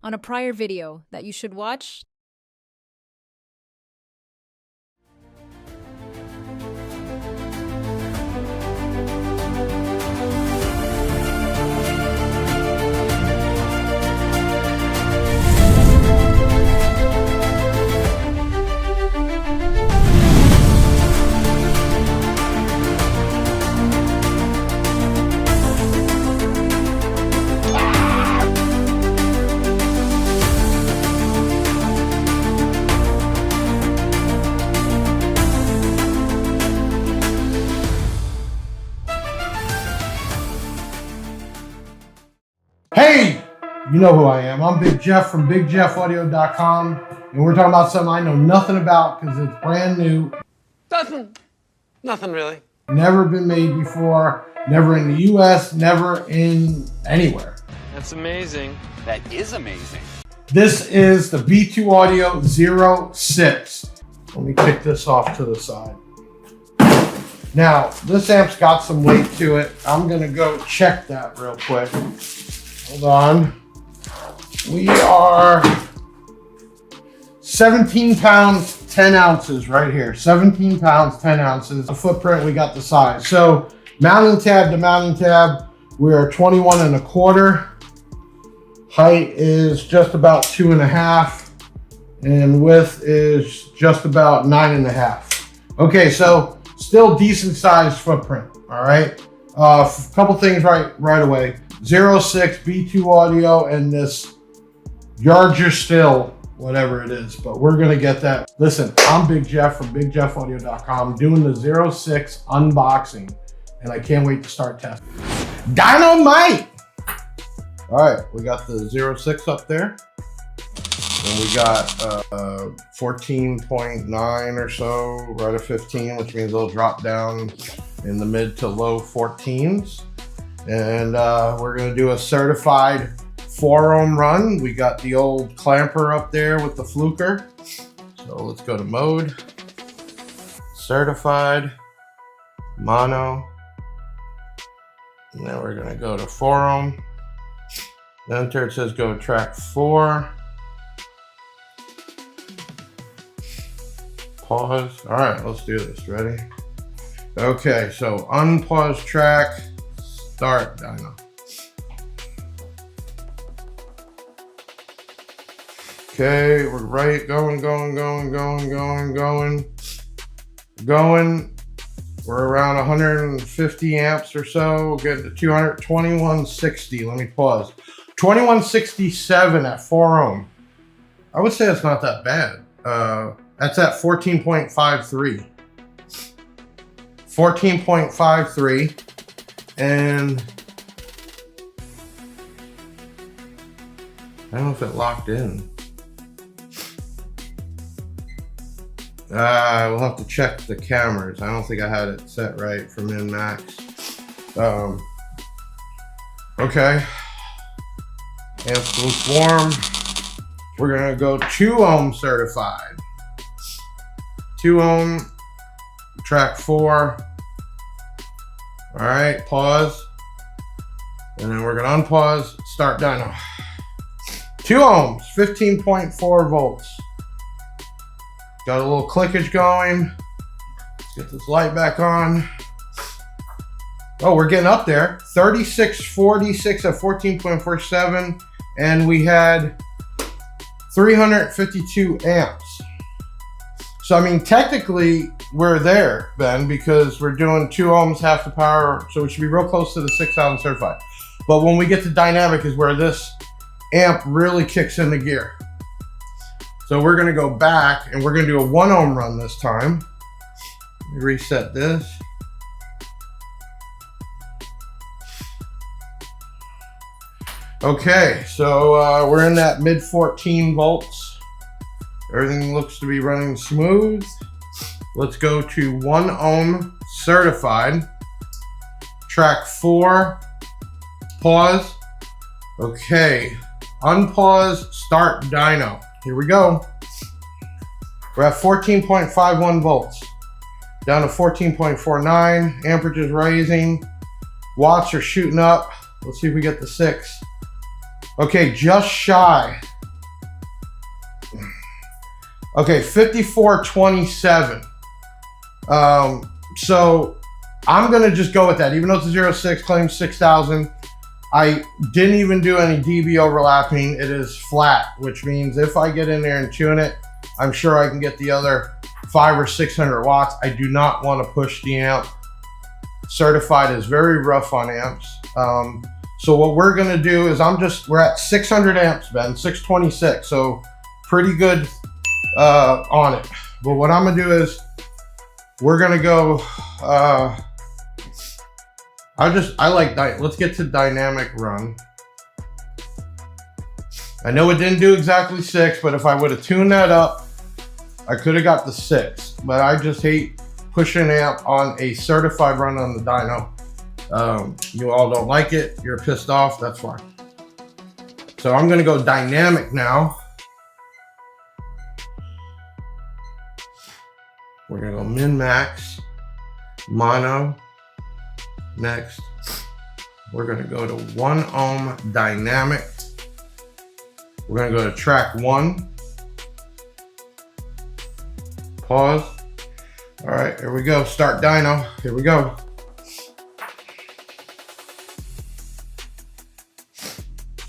on a prior video that you should watch. Hey, you know who I am. I'm Big Jeff from BigJeffAudio.com, and we're talking about something I know nothing about because it's brand new. Nothing really. Never been made before, never in the US, never in anywhere. That's amazing. That is amazing. This is the B2 Audio 06. Let me kick this off to the side. Now, this amp's got some weight to it. I'm gonna go check that real quick. Hold on. We are 17 pounds, 10 ounces right here. 17 pounds, 10 ounces. The footprint, we got the size. So mounting tab to mounting tab, we are 21 1/4. Height is just about 2.5. And width is just about 9.5. Okay, so still decent sized footprint, all right? A couple things right away. 06 B2 audio and this Yarger Still, whatever it is, but we're gonna get that. Listen, I'm Big Jeff from BigJeffAudio.com doing the 06 unboxing, and I can't wait to start testing. Dynamite! All right, we got the 06 up there, and we got 14.9 or so, right at 15, which means it'll drop down in the mid to low 14s. And we're gonna do a certified 4-ohm run. We got the old clamper up there with the fluker. So let's go to mode, certified, mono. And then we're gonna go to 4-ohm. Enter, it says go to track 4. Pause. All right, let's do this, ready? Okay, so unpause track. Start Dyno. Okay, we're right, going. We're around 150 amps or so, getting to 2160. Let me pause. 2167 at 4-ohm. I would say it's not that bad. That's at 14.53. 14.53. And I don't know if it locked in. We'll have to check the cameras. I don't think I had it set right for min max. Okay. Amp's lukewarm. We're gonna go 2-ohm certified. 2-ohm, track 4. All right, pause. And then we're gonna unpause, start Dyno. 2 ohms, 15.4 volts. Got a little clickage going. Let's get this light back on. Oh, we're getting up there. 3646 at 14.47. And we had 352 amps. So, I mean, technically, we're there, Ben, because we're doing 2 ohms, half the power, so we should be real close to the 6,000 certified. But when we get to dynamic is where this amp really kicks into gear. So we're gonna go back and we're gonna do a 1-ohm run this time. Let me reset this. Okay, so we're in that mid 14 volts. Everything looks to be running smooth. Let's go to 1-ohm certified. Track 4, pause. Okay, unpause, start Dyno. Here we go. We're at 14.51 volts. Down to 14.49, amperage is rising. Watts are shooting up. Let's see if we get the 6. Okay, just shy Okay, 5427. So I'm gonna just go with that, even though it's a 06, claims 6,000. I didn't even do any dB overlapping. It is flat, which means if I get in there and tune it, I'm sure I can get the other 500 or 600 watts. I do not want to push the amp. Certified is very rough on amps. So what we're gonna do is we're at 600 amps, Ben, 626. So pretty good on it. But what I'm gonna do is we're gonna go, let's get to dynamic run. I know it didn't do exactly 6, but if I would have tuned that up, I could have got the 6. But I just hate pushing an amp on a certified run on the dyno. You all don't like it, you're pissed off, that's fine. So I'm gonna go dynamic now. We're gonna go min max, mono. Next, we're gonna go to 1 ohm dynamic. We're gonna go to track 1. Pause. All right, here we go. Start dyno. Here we go.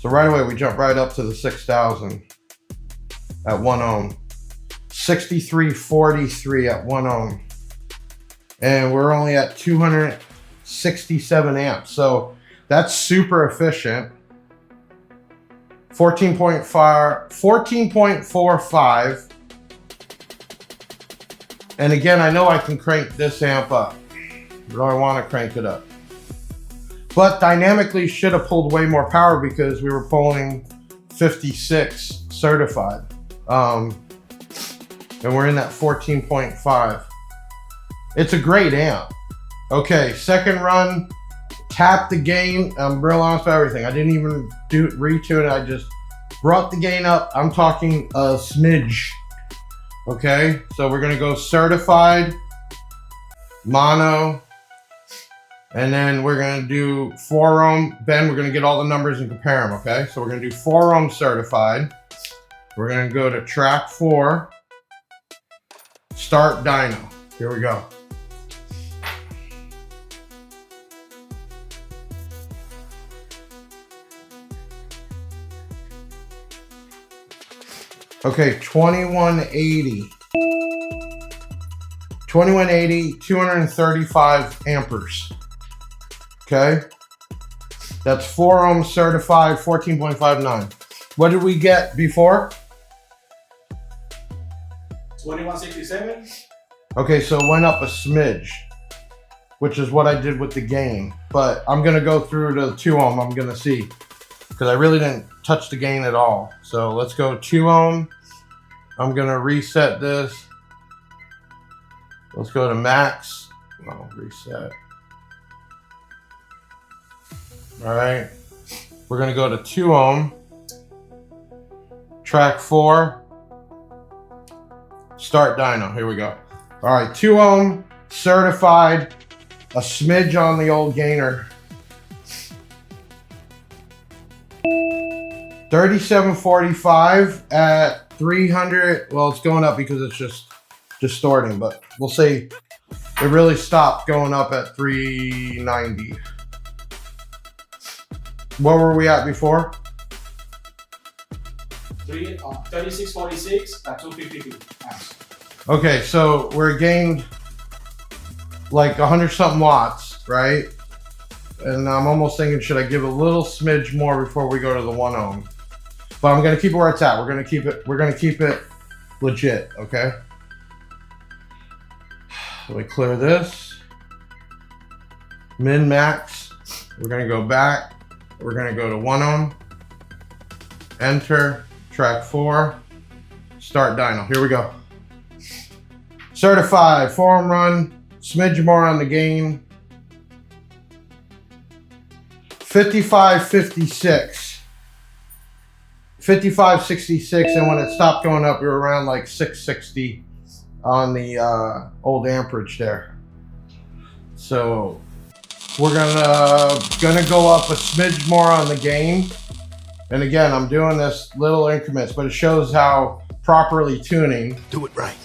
So right away, we jump right up to the 6,000 at 1 ohm. 6343 at 1 ohm. And we're only at 267 amps. So that's super efficient. 14.45. And again, I know I can crank this amp up, but I want to crank it up. But dynamically should have pulled way more power because we were pulling 56 certified. And we're in that 14.5. It's a great amp. Okay, second run, tap the gain. I'm real honest about everything. I didn't even retune it. I just brought the gain up. I'm talking a smidge. Okay, so we're gonna go certified, mono, and then we're gonna do 4 ohm. Ben, we're gonna get all the numbers and compare them, okay? So we're gonna do 4 ohm certified. We're gonna go to track 4, start dyno. Here we go. Okay, 2180. 2180, 235 amperes. Okay? That's 4 ohm certified, 14.59. What did we get before? 2167. Okay, so it went up a smidge, which is what I did with the gain. But I'm gonna go through to 2 ohm, I'm gonna see. Because I really didn't touch the gain at all. So let's go 2 ohm. I'm gonna reset this. Let's go to max. I'll reset. All right. We're gonna go to 2 ohm. Track 4. Start dyno. Here we go. All right, 2 ohm, certified, a smidge on the old gainer. 3745 at 300. Well, it's going up because it's just distorting, but we'll say it really stopped going up at 390. What were we at before? 3646 at 252 amps. Okay, so we're gained like 100 something watts, right? And I'm almost thinking, should I give a little smidge more before we go to the 1 ohm? But I'm gonna keep it where it's at. We're gonna keep it legit, okay? So we clear this. Min max. We're gonna go back. We're gonna go to 1 ohm. Enter, track 4. Start dyno. Here we go. Certified, 4 ohm run. Smidge more on the gain. 5556. 5566, and when it stopped going up, we were around like 660 on the old amperage there. So we're gonna go up a smidge more on the gain. And again, I'm doing this little increments, but it shows how properly tuning. Do it right.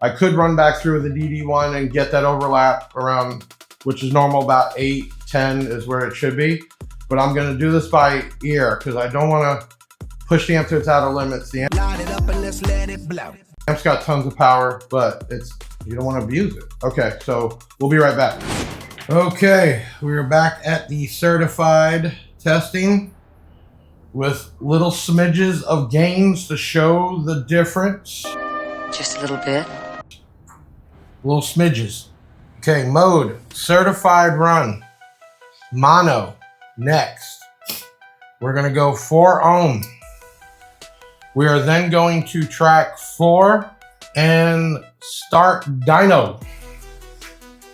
I could run back through the DD1 and get that overlap around, which is normal, about 8, 10 is where it should be. But I'm gonna do this by ear because I don't wanna push the amp to its outer limits. The Line it up and let's let it blow. amp's got tons of power, but you don't wanna abuse it. Okay, so we'll be right back. Okay, we're back at the certified testing with little smidges of gains to show the difference. Just a little bit. Little smidges. Okay, mode, certified run. Mono, next. We're gonna go 4 ohm. We are then going to track 4 and start dyno.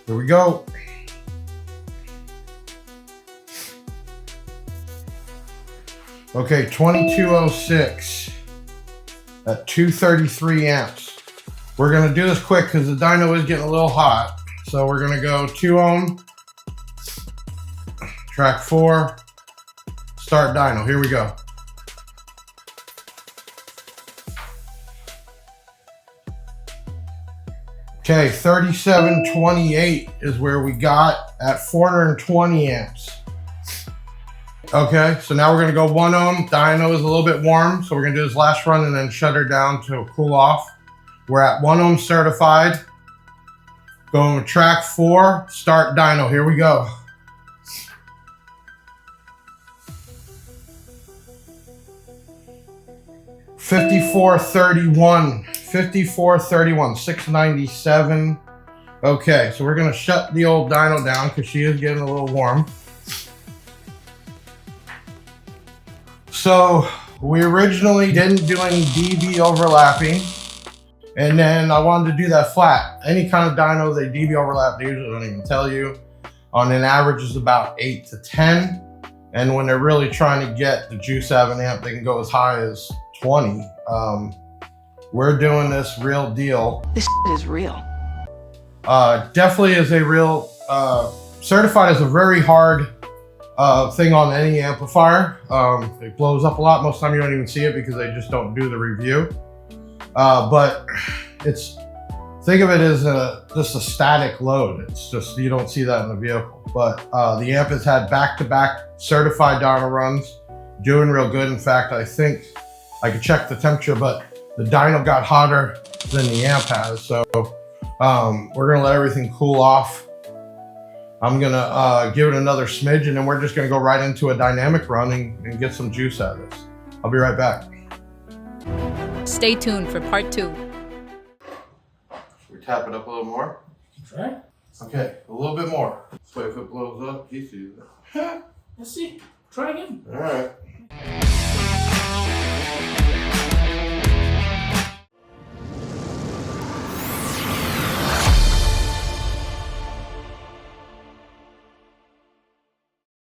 Here we go. Okay, 2206 at 233 amps. We're gonna do this quick because the dyno is getting a little hot. So we're gonna go 2 ohm, track 4, start dyno. Here we go. Okay, 3728 is where we got at 420 amps. Okay, so now we're gonna go 1 ohm. Dyno is a little bit warm, so we're gonna do this last run and then shut her down to cool off. We're at 1 ohm certified. Going to track 4, start dyno. Here we go. $54.31, $54.31, $6.97. Okay, so we're gonna shut the old dyno down because she is getting a little warm. So we originally didn't do any dB overlapping, and then I wanted to do that flat. Any kind of dyno, they dB overlap, they usually don't even tell you. On an average is about 8 to 10. And when they're really trying to get the juice out of an amp, they can go as high as 20. We're doing this real deal. This is real. Definitely is a real, certified is a very hard thing on any amplifier. It blows up a lot. Most of the time you don't even see it because they just don't do the review. But think of it as just a static load. It's just, you don't see that in the vehicle. But the amp has had back-to-back certified dyno runs, doing real good. In fact, I think I could check the temperature, but the dyno got hotter than the amp has. So we're gonna let everything cool off. I'm gonna give it another smidge, and then we're just gonna go right into a dynamic run and get some juice out of this. I'll be right back. Stay tuned for part 2. Should we tap it up a little more? Try. Okay, a little bit more. This way if it blows up, he sees it. Let's see. Try again. All right.